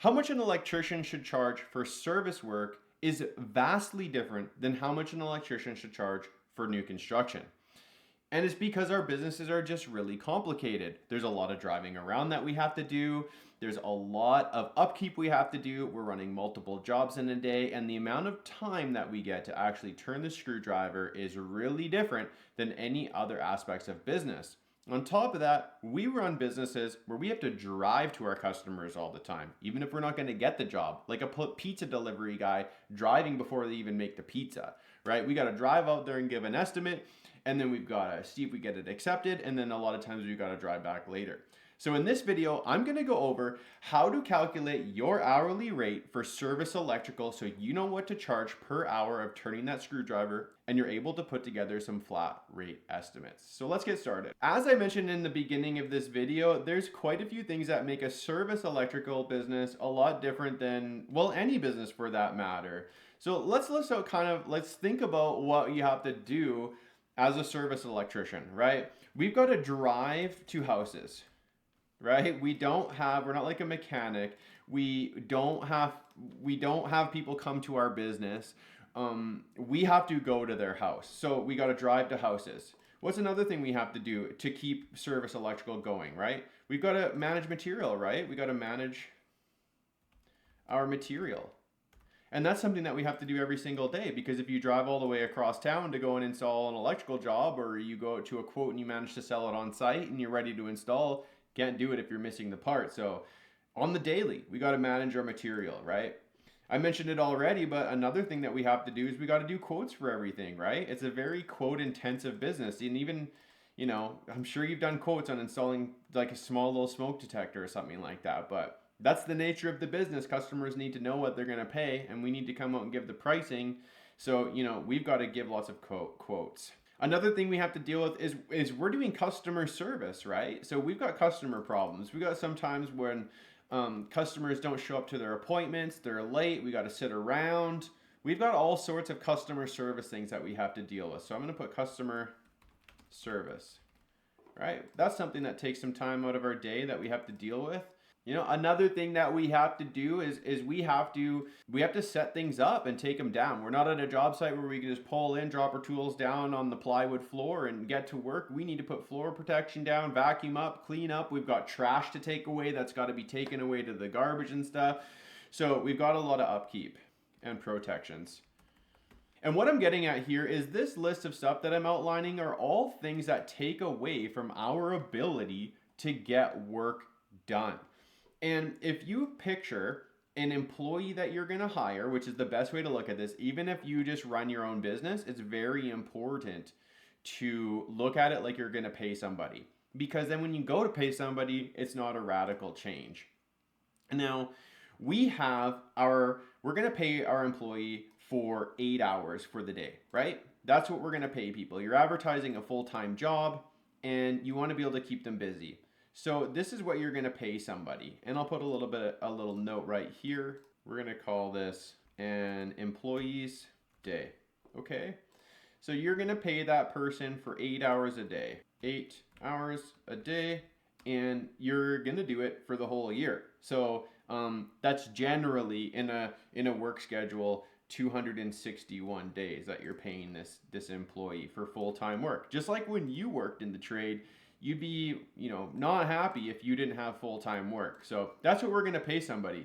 How much an electrician should charge for service work is vastly different than how much an electrician should charge for new construction. And it's because our businesses are just really complicated. There's a lot of driving around that we have to do. There's a lot of upkeep we have to do. We're running multiple jobs in a day, and the amount of time that we get to actually turn the screwdriver is really different than any other aspects of business. On top of that, we run businesses where we have to drive to our customers all the time, even if we're not going to get the job. Like a pizza delivery guy driving before they even make the pizza, right? We got to drive out there and give an estimate, and then we've got to see if we get it accepted, and then a lot of times we've got to drive back later. So in this video, I'm going to go over how to calculate your hourly rate for service electrical so you know what to charge per hour of turning that screwdriver, and you're able to put together some flat rate estimates. So let's get started. As I mentioned in the beginning of this video, there's quite a few things that make a service electrical business a lot different than, well, any business for that matter. So let's think about what you have to do as a service electrician, right? We've got to drive to houses, right? We're not like a mechanic. We don't have people come to our business. We have to go to their house. So we got to drive to houses. What's another thing we have to do to keep service electrical going, right? We've got to manage material, right? We got to manage our material. And that's something that we have to do every single day, because if you drive all the way across town to go and install an electrical job, or you go to a quote and you manage to sell it on site and you're ready to install, can't do it if you're missing the part. So on the daily, we got to manage our material, right? I mentioned it already, but another thing that we have to do is we got to do quotes for everything, right? It's a very quote intensive business. And even, I'm sure you've done quotes on installing like a small little smoke detector or something like that, but that's the nature of the business. Customers need to know what they're going to pay, and we need to come out and give the pricing. So, we've got to give lots of quotes. Another thing we have to deal with is we're doing customer service, right? So we've got customer problems. We got sometimes when customers don't show up to their appointments, they're late, we got to sit around. We've got all sorts of customer service things that we have to deal with. So I'm going to put customer service, right? That's something that takes some time out of our day that we have to deal with. Another thing that we have to do is we have to set things up and take them down. We're not at a job site where we can just pull in, drop our tools down on the plywood floor and get to work. We need to put floor protection down, vacuum up, clean up. We've got trash to take away that's got to be taken away to the garbage and stuff. So we've got a lot of upkeep and protections. And what I'm getting at here is this list of stuff that I'm outlining are all things that take away from our ability to get work done. And if you picture an employee that you're going to hire, which is the best way to look at this, even if you just run your own business, it's very important to look at it like you're going to pay somebody. Because then when you go to pay somebody, it's not a radical change. Now, we're going to pay our employee for 8 hours for the day, right? That's what we're going to pay people. You're advertising a full-time job, and you want to be able to keep them busy. So this is what you're going to pay somebody. And I'll put a little note right here. We're going to call this an employee's day. Okay? So you're going to pay that person for 8 hours a day. 8 hours a day, and you're going to do it for the whole year. So that's generally in a work schedule 261 days that you're paying this employee for full-time work. Just like when you worked in the trade, you'd be, not happy if you didn't have full-time work. So that's what we're going to pay somebody.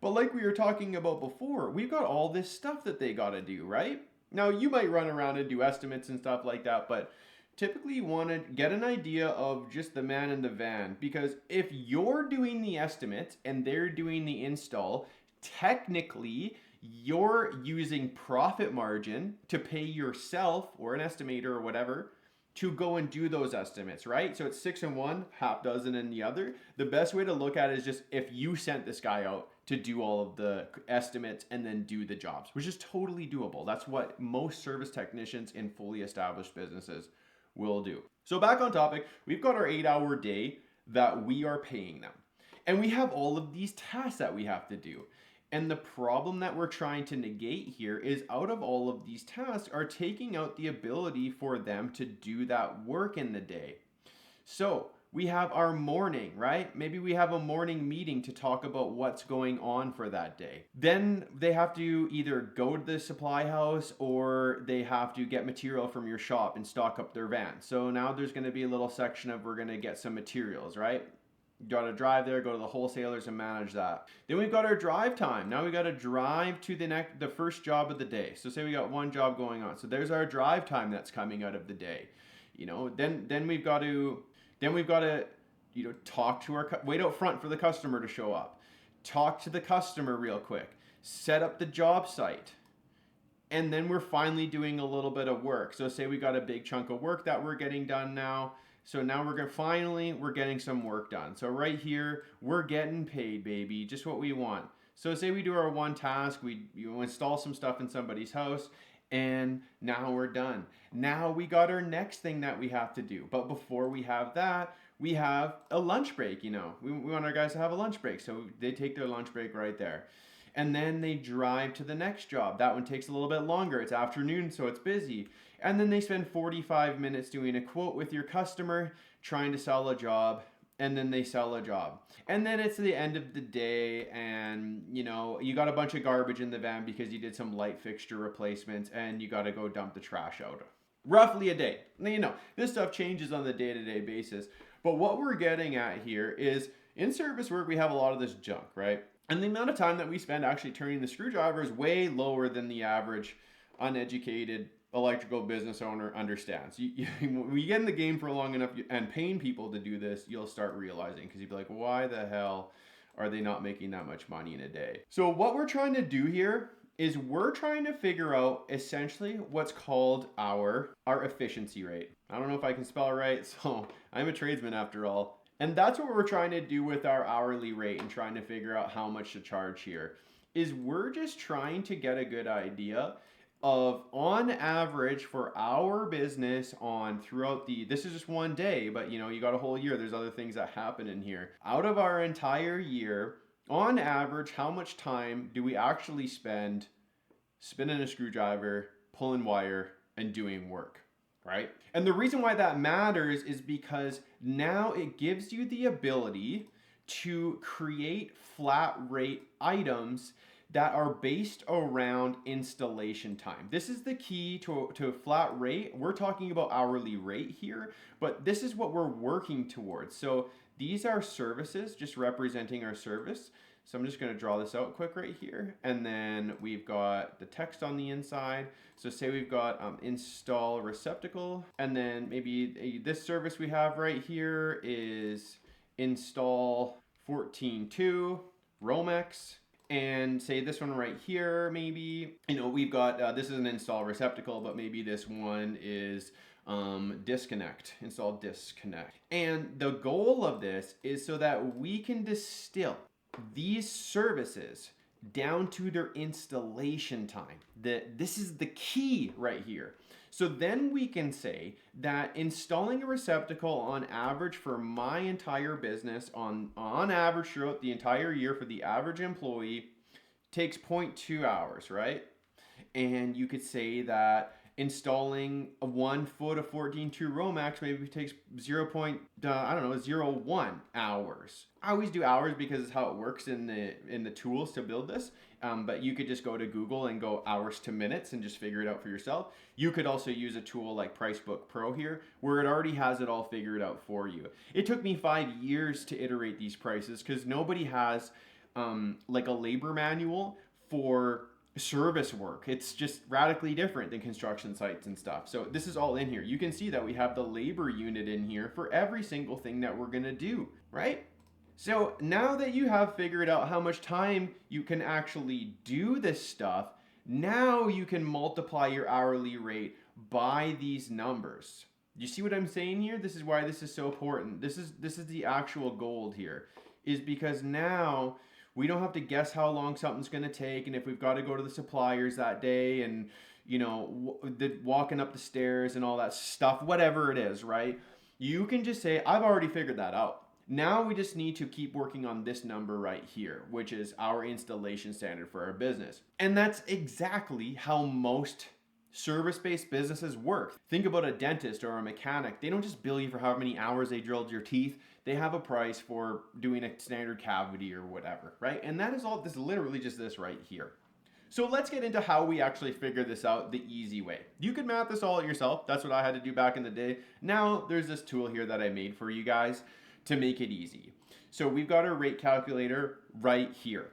But like we were talking about before, we've got all this stuff that they got to do, right? Now, you might run around and do estimates and stuff like that, but typically you want to get an idea of just the man in the van. Because if you're doing the estimates and they're doing the install, technically you're using profit margin to pay yourself or an estimator or whatever to go and do those estimates, right? So it's 6 in one, half dozen in the other. The best way to look at it is just if you sent this guy out to do all of the estimates and then do the jobs, which is totally doable. That's what most service technicians in fully established businesses will do. So back on topic, we've got our 8-hour day that we are paying them. And we have all of these tasks that we have to do. And the problem that we're trying to negate here is out of all of these tasks are taking out the ability for them to do that work in the day. So We have our morning, right? Maybe we have a morning meeting to talk about what's going on for that day. Then they have to either go to the supply house or they have to get material from your shop and stock up their van. So now there's going to be a little section of we're going to get some materials, right? You got to drive there, go to the wholesalers and manage that. Then we've got our drive time. Now we got to drive to the first job of the day. So say we got one job going on. So there's our drive time that's coming out of the day. Then we've got to talk to wait out front for the customer to show up. Talk to the customer real quick. Set up the job site. And then we're finally doing a little bit of work. So say we got a big chunk of work that we're getting done now. So now we're getting some work done. So right here, we're getting paid, baby, just what we want. So say we do our one task, you install some stuff in somebody's house, and now we're done. Now we got our next thing that we have to do. But before we have that, we have a lunch break, We want our guys to have a lunch break. So they take their lunch break right there. And then they drive to the next job. That one takes a little bit longer. It's afternoon, so it's busy. And then they spend 45 minutes doing a quote with your customer, trying to sell a job, and then they sell a job. And then it's the end of the day, and you got a bunch of garbage in the van because you did some light fixture replacements, and you got to go dump the trash out. Roughly a day. This stuff changes on the day-to-day basis. But what we're getting at here is in service work, we have a lot of this junk, right? And the amount of time that we spend actually turning the screwdriver is way lower than the average uneducated electrical business owner understands. When you get in the game for long enough and paying people to do this, you'll start realizing, because you'd be like, why the hell are they not making that much money in a day? So what we're trying to do here is we're trying to figure out essentially what's called our efficiency rate. I don't know if I can spell it right, so I'm a tradesman after all. And that's what we're trying to do with our hourly rate and trying to figure out how much to charge here. Is we're just trying to get a good idea of, on average for our business this is just one day, but you got a whole year, there's other things that happen in here. Out of our entire year, on average, how much time do we actually spend spinning a screwdriver, pulling wire, and doing work? Right? And the reason why that matters is because now it gives you the ability to create flat rate items that are based around installation time. This is the key to a flat rate. We're talking about hourly rate here, but this is what we're working towards. So these are services, just representing our service. So I'm just going to draw this out quick right here. And then we've got the text on the inside. So say we've got install receptacle. And then maybe this service we have right here is install 14.2 Romex. And say this one right here, maybe, we've got, this is an install receptacle, but maybe this one is install disconnect. And the goal of this is so that we can distill these services down to their installation time. This is the key right here. So then we can say that installing a receptacle on average for my entire business, on average throughout the entire year for the average employee, takes 0.2 hours, right? And you could say that installing a 1 foot of 14.2 Romex maybe takes 0.01 hours. I always do hours because it's how it works in the tools to build this. But you could just go to Google and go hours to minutes and just figure it out for yourself. You could also use a tool like Pricebook Pro here, where it already has it all figured out for you. It took me 5 years to iterate these prices because nobody has like a labor manual for service work. It's just radically different than construction sites and stuff. So this is all in here. You can see that we have the labor unit in here for every single thing that we're gonna do, right? So now that you have figured out how much time you can actually do this stuff, now you can multiply your hourly rate by these numbers. You see what I'm saying here? This is why this is so important. This is the actual gold here, is because now we don't have to guess how long something's going to take, and if we've got to go to the suppliers that day, and walking up the stairs and all that stuff, whatever it is, right? You can just say, I've already figured that out. Now we just need to keep working on this number right here, which is our installation standard for our business. And that's exactly how most service-based businesses work. Think about a dentist or a mechanic. They don't just bill you for how many hours they drilled your teeth. They have a price for doing a standard cavity or whatever, right? And that is all, this is literally just this right here. So let's get into how we actually figure this out the easy way. You could math this all out yourself. That's what I had to do back in the day. Now there's this tool here that I made for you guys to make it easy. So we've got our rate calculator right here.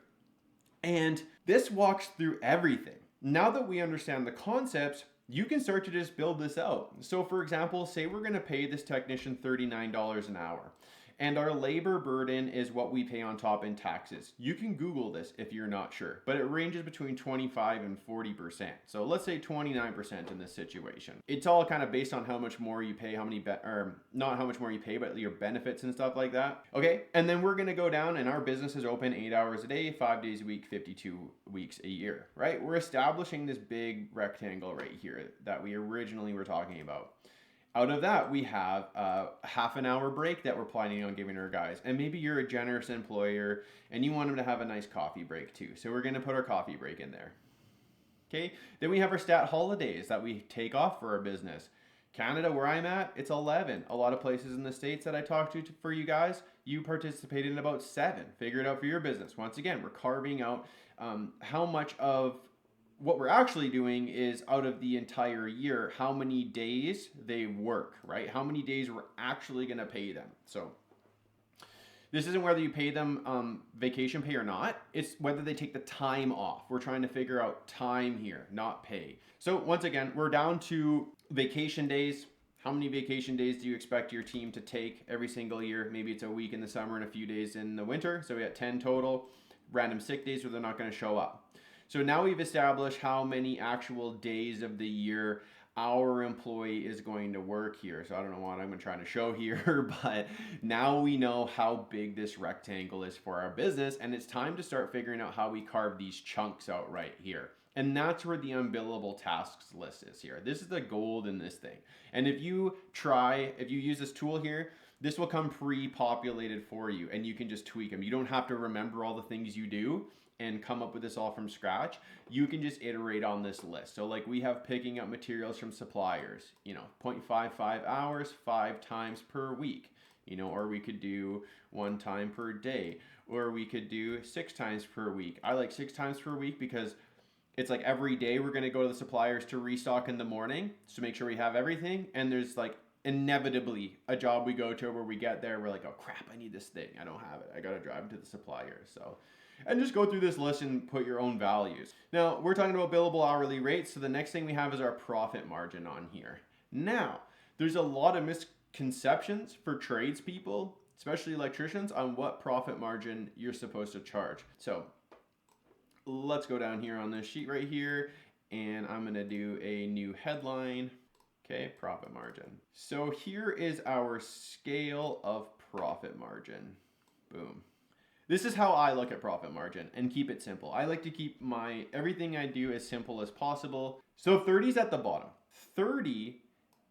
And this walks through everything. Now that we understand the concepts, you can start to just build this out. So for example, say we're going to pay this technician $39 an hour. And our labor burden is what we pay on top in taxes. You can Google this if you're not sure, but it ranges between 25 and 40%. So let's say 29% in this situation. It's all kind of based on how much more you pay, or not how much more you pay, but your benefits and stuff like that. Okay, and then we're gonna go down, and our business is open 8 hours a day, 5 days a week, 52 weeks a year, right? We're establishing this big rectangle right here that we originally were talking about. Out of that, we have a half an hour break that we're planning on giving our guys. And maybe you're a generous employer and you want them to have a nice coffee break too. So we're going to put our coffee break in there. Okay. Then we have our stat holidays that we take off for our business. Canada, where I'm at, it's 11. A lot of places in the States that I talked to for you guys, you participate in about 7. Figure it out for your business. Once again, we're carving out how much of what we're actually doing is out of the entire year, how many days they work, right? How many days we're actually going to pay them. So this isn't whether you pay them vacation pay or not. It's whether they take the time off. We're trying to figure out time here, not pay. So once again, we're down to vacation days. How many vacation days do you expect your team to take every single year? Maybe it's a week in the summer and a few days in the winter. So we got 10 total. Random sick days where they're not going to show up. So now we've established how many actual days of the year our employee is going to work here. So I don't know what I'm trying to show here, but now we know how big this rectangle is for our business, and it's time to start figuring out how we carve these chunks out right here. And that's where the unbillable tasks list is here. This is the gold in this thing. And if you use this tool here, this will come pre-populated for you and you can just tweak them. You don't have to remember all the things you do and come up with this all from scratch. You can just iterate on this list. So like we have picking up materials from suppliers, 0.55 hours, 5 times per week, or we could do 1 time per day, or we could do 6 times per week. I like 6 times per week because it's like every day we're going to go to the suppliers to restock in the morning to make sure we have everything. And there's like inevitably a job we go to where we get there, we're like, oh crap, I need this thing. I don't have it. I got to drive to the supplier. And just go through this list and put your own values. Now, we're talking about billable hourly rates. So the next thing we have is our profit margin on here. Now, there's a lot of misconceptions for tradespeople, especially electricians, on what profit margin you're supposed to charge. So let's go down here on this sheet right here, and I'm going to do a new headline. Okay, profit margin. So here is our scale of profit margin. Boom. This is how I look at profit margin and keep it simple. I like to keep everything I do as simple as possible. So 30 is at the bottom. 30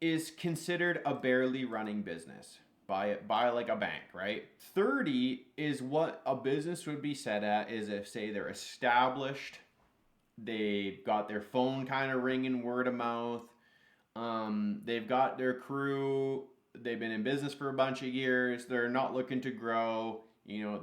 is considered a barely running business by like a bank, right? 30 is what a business would be set at is if, say, they're established, they've got their phone kind of ringing word of mouth, they've got their crew, they've been in business for a bunch of years, they're not looking to grow,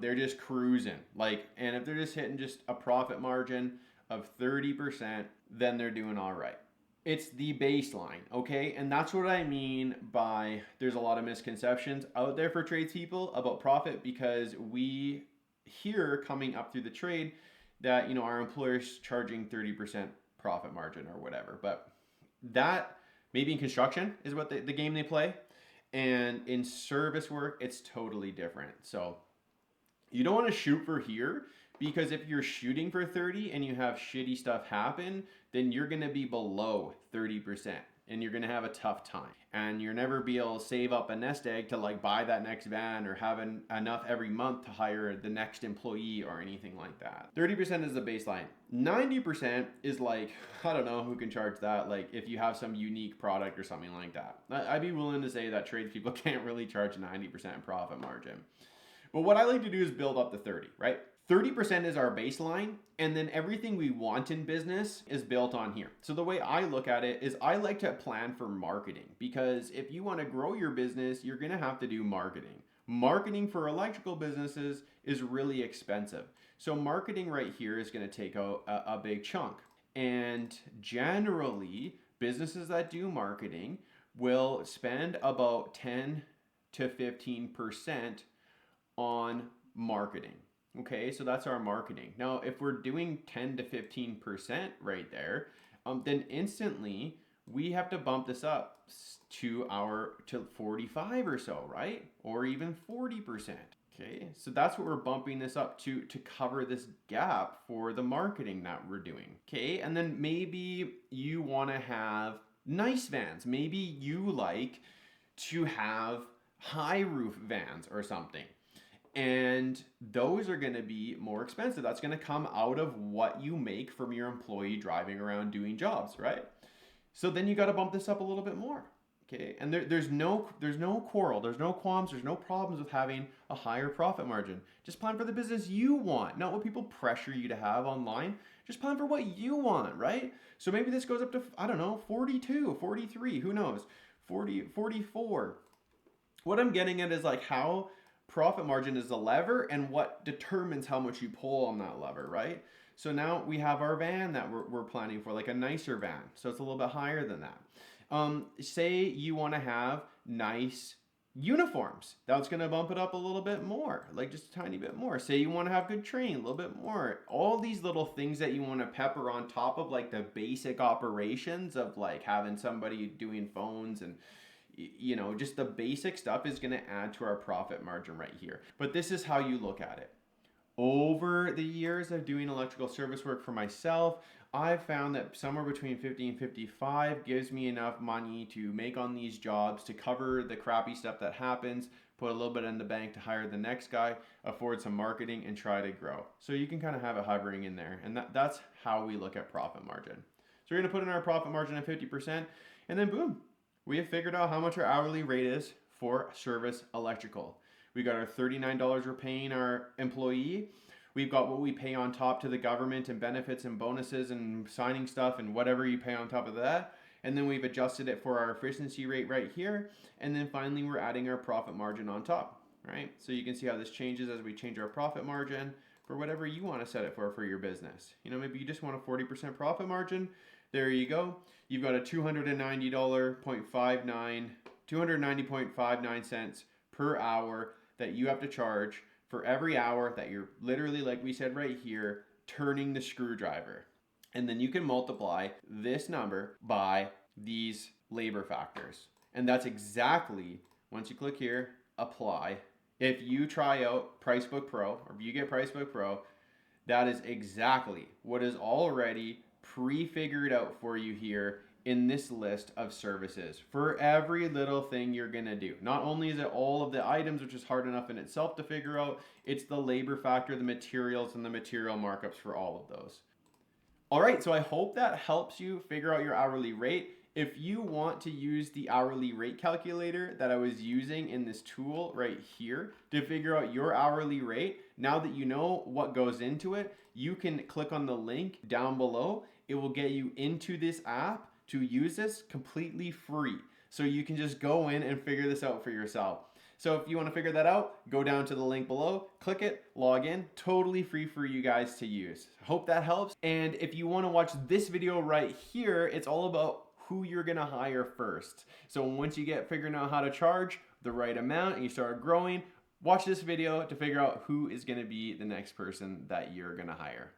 they're just cruising. And if they're just hitting just a profit margin of 30%, then they're doing all right. It's the baseline, okay? And that's what I mean by there's a lot of misconceptions out there for tradespeople about profit, because we hear coming up through the trade that, our employer's charging 30% profit margin or whatever. But that maybe in construction is what the game they play. And in service work, it's totally different. So you don't want to shoot for here, because if you're shooting for 30 and you have shitty stuff happen, then you're going to be below 30% and you're going to have a tough time. And you'll never be able to save up a nest egg to buy that next van or have enough every month to hire the next employee or anything like that. 30% is the baseline. 90% is I don't know who can charge that. If you have some unique product or something like that. I'd be willing to say that tradespeople can't really charge 90% profit margin. But what I like to do is build up to 30, right? 30% is our baseline, and then everything we want in business is built on here. So the way I look at it is I like to plan for marketing, because if you want to grow your business, you're going to have to do marketing. Marketing for electrical businesses is really expensive. So marketing right here is going to take a big chunk. And generally, businesses that do marketing will spend about 10 to 15% on marketing. Okay, so that's our marketing. Now, if we're doing 10 to 15% right there, then instantly we have to bump this up to 45 or so, right? Or even 40%. Okay, so that's what we're bumping this up to cover this gap for the marketing that we're doing. Okay, and then maybe you want to have nice vans. Maybe you like to have high roof vans or something. And those are going to be more expensive. That's going to come out of what you make from your employee driving around doing jobs, right? So then you got to bump this up a little bit more. Okay, and there's no quarrel, there's no qualms, there's no problems with having a higher profit margin. Just plan for the business you want, not what people pressure you to have online. Just plan for what you want, right? So maybe this goes up to, I don't know, 42, 43, who knows, 40, 44. What I'm getting at is like how profit margin is a lever and what determines how much you pull on that lever, right? So now we have our van that we're planning for, like a nicer van. So it's a little bit higher than that. Say you want to have nice uniforms. That's going to bump it up a little bit more, like just a tiny bit more. Say you want to have good training, a little bit more. All these little things that you want to pepper on top of like the basic operations of like having somebody doing phones and just the basic stuff is going to add to our profit margin right here. But this is how you look at it. Over the years of doing electrical service work for myself, I've found that somewhere between 50 and 55 gives me enough money to make on these jobs to cover the crappy stuff that happens, put a little bit in the bank to hire the next guy, afford some marketing, and try to grow. So you can kind of have it hovering in there. And that's how we look at profit margin. So we're going to put in our profit margin at 50%, and then boom, we have figured out how much our hourly rate is for service electrical. We got our $39 we're paying our employee. We've got what we pay on top to the government and benefits and bonuses and signing stuff and whatever you pay on top of that. And then we've adjusted it for our efficiency rate right here. And then finally, we're adding our profit margin on top, right? So you can see how this changes as we change our profit margin for whatever you want to set it for your business. Maybe you just want a 40% profit margin. There you go. You've got a $290.59 cents per hour that you have to charge for every hour that you're literally, like we said right here, turning the screwdriver. And then you can multiply this number by these labor factors. And that's exactly, once you click here, apply. If you try out Pricebook Pro, or if you get Pricebook Pro, that is exactly what is already pre-figured out for you here in this list of services for every little thing you're gonna do. Not only is it all of the items, which is hard enough in itself to figure out, it's the labor factor, the materials, and the material markups for all of those. All right, so I hope that helps you figure out your hourly rate. If you want to use the hourly rate calculator that I was using in this tool right here to figure out your hourly rate, now that you know what goes into it, you can click on the link down below. It will get you into this app to use this completely free. So you can just go in and figure this out for yourself. So if you want to figure that out, go down to the link below, click it, log in, totally free for you guys to use. Hope that helps. And if you want to watch this video right here, it's all about who you're gonna hire first. So once you get figuring out how to charge the right amount and you start growing, watch this video to figure out who is gonna be the next person that you're gonna hire.